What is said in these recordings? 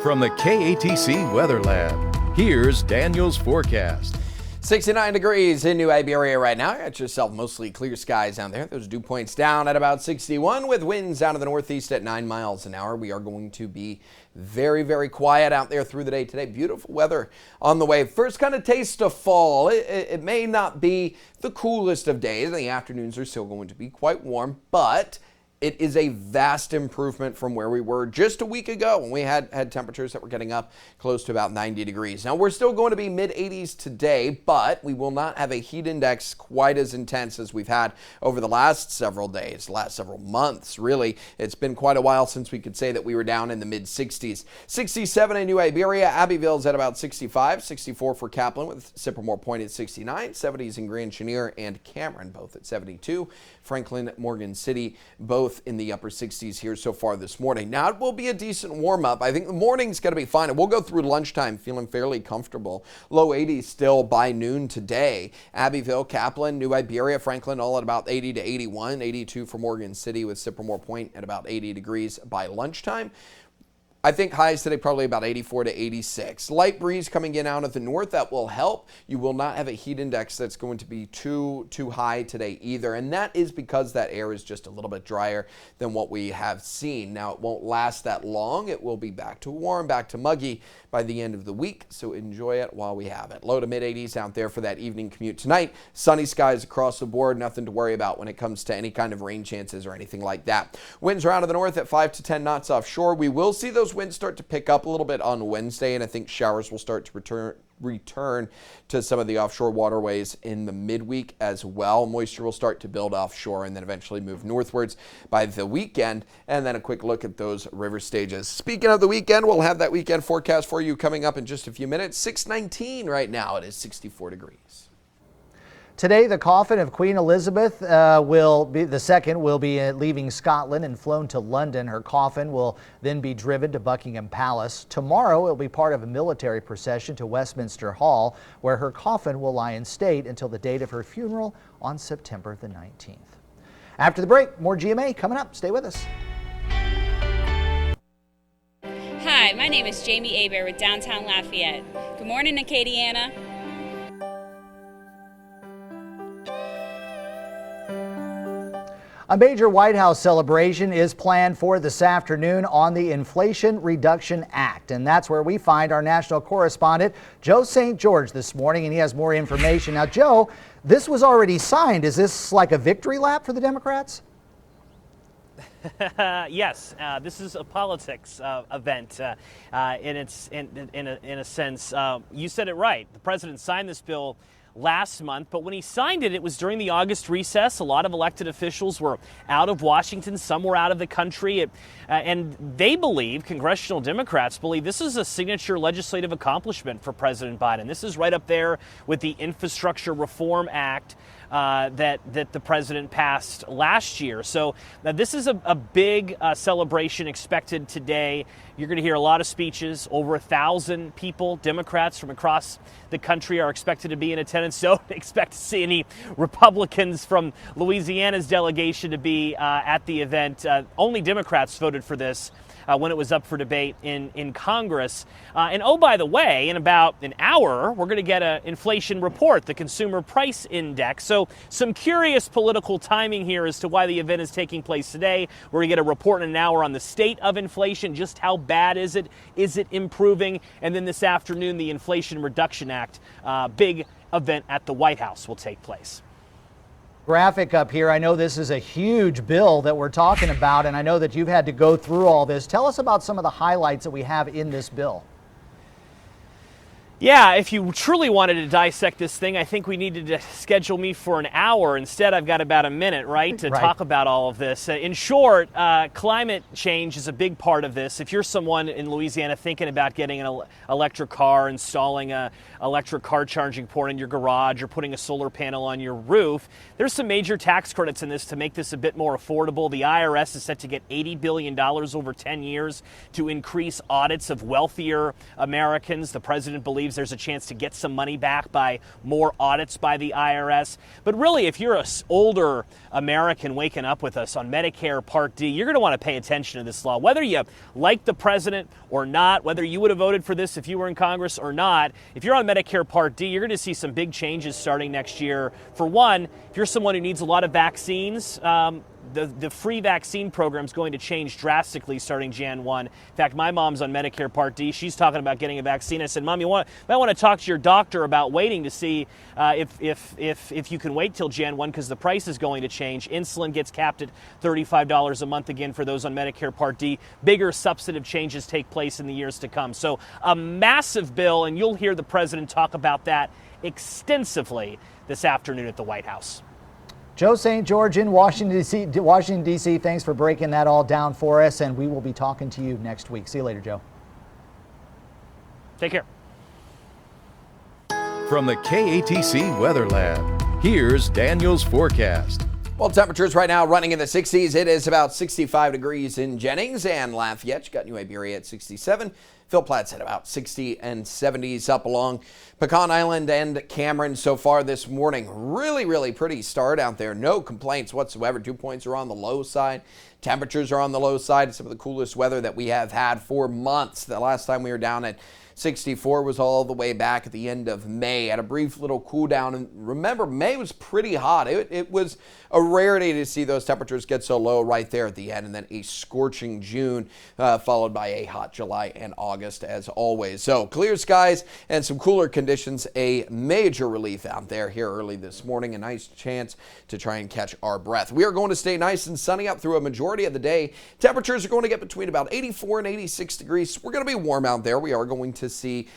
From the KATC Weather Lab, here's Daniel's forecast. 69 degrees in New Iberia right now. You got yourself mostly clear skies down there. Those dew points down at about 61 with winds out of the northeast at 9 miles an hour. We are going to be very, very quiet out there through the day today. Beautiful weather on the way. First kind of taste of fall. It may not be the coolest of days. The afternoons are still going to be quite warm, but it is a vast improvement from where we were just a week ago when we had temperatures that were getting up close to about 90 degrees. Now, we're still going to be mid-80s today, but we will not have a heat index quite as intense as we've had over the last several days, last several months, really. It's been quite a while since we could say that we were down in the mid-60s. 67 in New Iberia. Abbeville's at about 65, 64 for Kaplan with Sycamore Point at 69, 70s in Grand Chenier and Cameron, both at 72. Franklin, Morgan City, both in the upper 60s here so far this morning. Now, it will be a decent warm-up. I think the morning's going to be fine, and we'll go through lunchtime feeling fairly comfortable. Low 80s still by noon today. Abbeville, Kaplan, New Iberia, Franklin, all at about 80 to 81, 82 for Morgan City with Sycamore Point at about 80 degrees by lunchtime. I think highs today probably about 84 to 86. Light breeze coming in out of the north. That will help. You will not have a heat index that's going to be too high today either. And that is because that air is just a little bit drier than what we have seen. Now, it won't last that long. It will be back to warm, back to muggy by the end of the week. So enjoy it while we have it. Low to mid 80s out there for that evening commute tonight. Sunny skies across the board. Nothing to worry about when it comes to any kind of rain chances or anything like that. Winds are out of the north at 5 to 10 knots offshore. We will see those winds start to pick up a little bit on Wednesday, and I think showers will start to return to some of the offshore waterways in the midweek as well. Moisture will start to build offshore and then eventually move northwards by the weekend. And then a quick look at those river stages. Speaking of the weekend, we'll have that weekend forecast for you coming up in just a few minutes. 6:19 right now. It is 64 degrees. Today, the coffin of Queen Elizabeth II will be leaving Scotland and flown to London. Her coffin will then be driven to Buckingham Palace. Tomorrow, it will be part of a military procession to Westminster Hall, where her coffin will lie in state until the date of her funeral on September the 19th. After the break, more GMA coming up. Stay with us. Hi, my name is Jamie Aber with Downtown Lafayette. Good morning, Acadiana. A major White House celebration is planned for this afternoon on the Inflation Reduction Act, and that's where we find our national correspondent, Joe St. George, this morning, and he has more information. Now, Joe, this was already signed. Is this like a victory lap for the Democrats? Yes, this is a politics event in a sense. You said it right. The president signed this bill last month, but when he signed it, it was during the August recess. A lot of elected officials were out of Washington. Some were out of the country. And they believe, congressional Democrats believe, this is a signature legislative accomplishment for President Biden. This is right up there with the Infrastructure Reform Act that the president passed last year. So this is a big celebration expected today. You're going to hear a lot of speeches. Over 1,000 people, Democrats from across the country, are expected to be in attendance. Don't expect to see any Republicans from Louisiana's delegation to be at the event. Only Democrats voted for this when it was up for debate in Congress. And oh, by the way, in about an hour, we're going to get an inflation report, the Consumer Price Index. So some curious political timing here as to why the event is taking place today. We're going to get a report in an hour on the state of inflation. Just how bad is it? Is it improving? And then this afternoon, the Inflation Reduction Act, big event at the White House, will take place. Graphic up here. I know this is a huge bill that we're talking about, and I know that you've had to go through all this. Tell us about some of the highlights that we have in this bill. Yeah, if you truly wanted to dissect this thing, I think we needed to schedule me for an hour. Instead, I've got about a minute, right, to talk about all of this. In short, climate change is a big part of this. If you're someone in Louisiana thinking about getting an electric car, installing a electric car charging port in your garage, or putting a solar panel on your roof, there's some major tax credits in this to make this a bit more affordable. The IRS is set to get $80 billion over 10 years to increase audits of wealthier Americans. The president believes believes there's a chance to get some money back by more audits by the IRS. But really, if you're an older American waking up with us on Medicare Part D, you're going to want to pay attention to this law. Whether you like the president or not, whether you would have voted for this if you were in Congress or not, if you're on Medicare Part D, you're going to see some big changes starting next year. For one, if you're someone who needs a lot of vaccines, the free vaccine program is going to change drastically starting Jan 1. In fact, my mom's on Medicare Part D. She's talking about getting a vaccine. I said, Mom, you might want to talk to your doctor about waiting to see if you can wait till Jan 1 because the price is going to change. Insulin gets capped at $35 a month again for those on Medicare Part D. Bigger substantive changes take place in the years to come. So a massive bill, and you'll hear the president talk about that extensively this afternoon at the White House. Joe St. George in Washington, D.C. Thanks for breaking that all down for us, and we will be talking to you next week. See you later, Joe. Take care. From the KATC Weather Lab, here's Daniel's forecast. Well, temperatures right now running in the 60s. It is about 65 degrees in Jennings and Lafayette. You got New Iberia at 67. Phil Platt's at about 60 and 70s up along Pecan Island and Cameron so far this morning. Really pretty start out there. No complaints whatsoever. Dew points are on the low side. Temperatures are on the low side. Some of the coolest weather that we have had for months. The last time we were down at 64 was all the way back at the end of May. Had a brief little cool down. And remember, May was pretty hot. It was a rarity to see those temperatures get so low right there at the end. And then a scorching June followed by a hot July and August as always. So clear skies and some cooler conditions. A major relief out there here early this morning. A nice chance to try and catch our breath. We are going to stay nice and sunny up through a majority of the day. Temperatures are going to get between about 84 and 86 degrees. We're going to be warm out there. We are going to see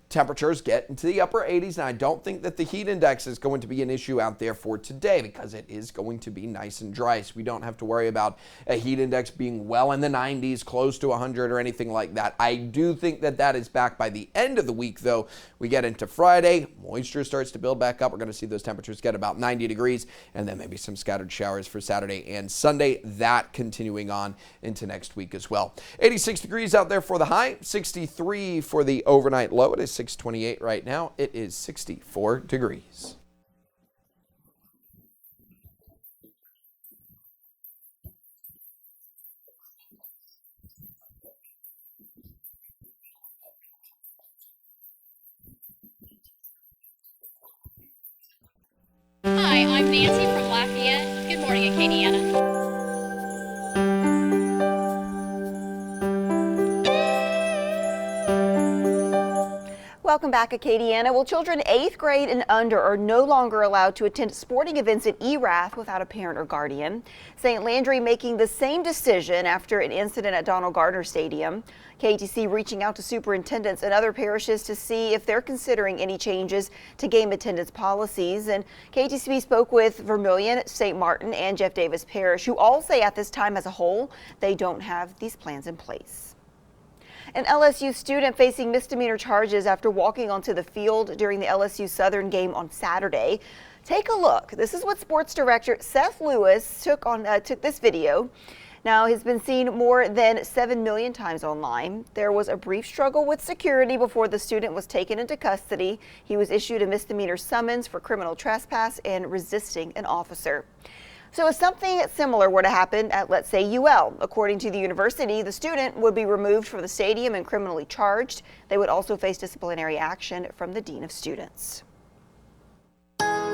temperatures get into the upper 80s, and I don't think that the heat index is going to be an issue out there for today because it is going to be nice and dry, so we don't have to worry about a heat index being well in the 90s, close to 100 or anything like that. I do think that that is back by the end of the week, though. We get into Friday, moisture starts to build back up. We're going to see those temperatures get about 90 degrees, and then maybe some scattered showers for Saturday and Sunday. That continuing on into next week as well. 86 degrees out there for the high, 63 for the overnight low. It is 628 right now. It is 64 degrees. Hi, I'm Nancy from Lafayette. Good morning, Acadiana. Welcome back, Acadiana. Well, children 8th grade and under are no longer allowed to attend sporting events at ERAF without a parent or guardian. St. Landry making the same decision after an incident at Donald Gardner Stadium. KATC reaching out to superintendents and other parishes to see if they're considering any changes to game attendance policies. And KATC spoke with Vermilion, St. Martin, and Jeff Davis Parish, who all say at this time as a whole, they don't have these plans in place. An LSU student facing misdemeanor charges after walking onto the field during the LSU Southern game on Saturday. Take a look. This is what sports director Seth Lewis took this video. Now, he's been seen more than 7 million times online. There was a brief struggle with security before the student was taken into custody. He was issued a misdemeanor summons for criminal trespass and resisting an officer. So if something similar were to happen at, let's say, UL, according to the university, the student would be removed from the stadium and criminally charged. They would also face disciplinary action from the Dean of Students.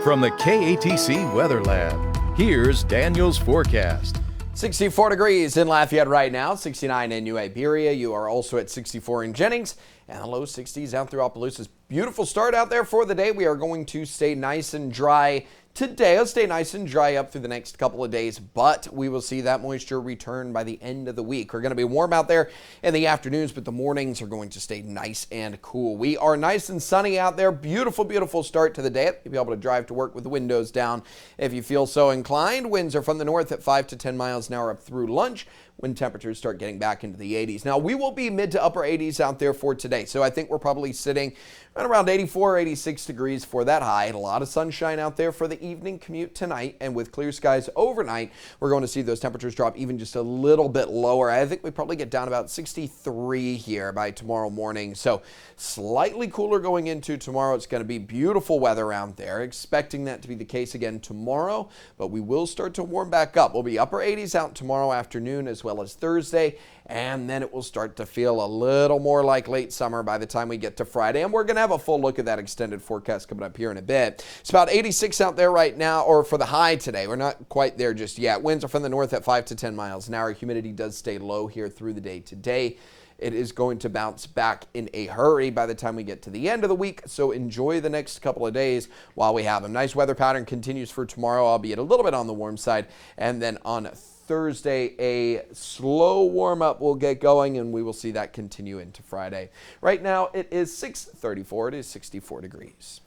From the KATC Weather Lab, here's Daniel's forecast. 64 degrees in Lafayette right now, 69 in New Iberia. You are also at 64 in Jennings, and the low 60s out through Opelousas. Beautiful start out there for the day. We are going to stay nice and dry today. It'll stay nice and dry up through the next couple of days, but we will see that moisture return by the end of the week. We're going to be warm out there in the afternoons, but the mornings are going to stay nice and cool. We are nice and sunny out there. Beautiful, beautiful start to the day. You'll be able to drive to work with the windows down if you feel so inclined. Winds are from the north at 5 to 10 miles an hour up through lunch. when temperatures start getting back into the 80s. Now, we will be mid to upper 80s out there for today, so I think we're probably sitting right around 84, 86 degrees for that high. A lot of sunshine out there for the evening commute tonight, and with clear skies overnight, we're going to see those temperatures drop even just a little bit lower. I think we probably get down about 63 here by tomorrow morning, so slightly cooler going into tomorrow. It's going to be beautiful weather out there. Expecting that to be the case again tomorrow, but we will start to warm back up. We'll be upper 80s out tomorrow afternoon as well as Thursday, and then it will start to feel a little more like late summer by the time we get to Friday. And we're going to have a full look at that extended forecast coming up here in a bit. It's about 86 out there right now, or for the high today. We're not quite there just yet. Winds are from the north at 5 to 10 miles an hour. Humidity does stay low here through the day today. It is going to bounce back in a hurry by the time we get to the end of the week, so enjoy the next couple of days while we have them. Nice weather pattern continues for tomorrow, albeit a little bit on the warm side, and then on Thursday, a slow warm-up will get going, and we will see that continue into Friday. Right now, it is 6:34. It is 64 degrees.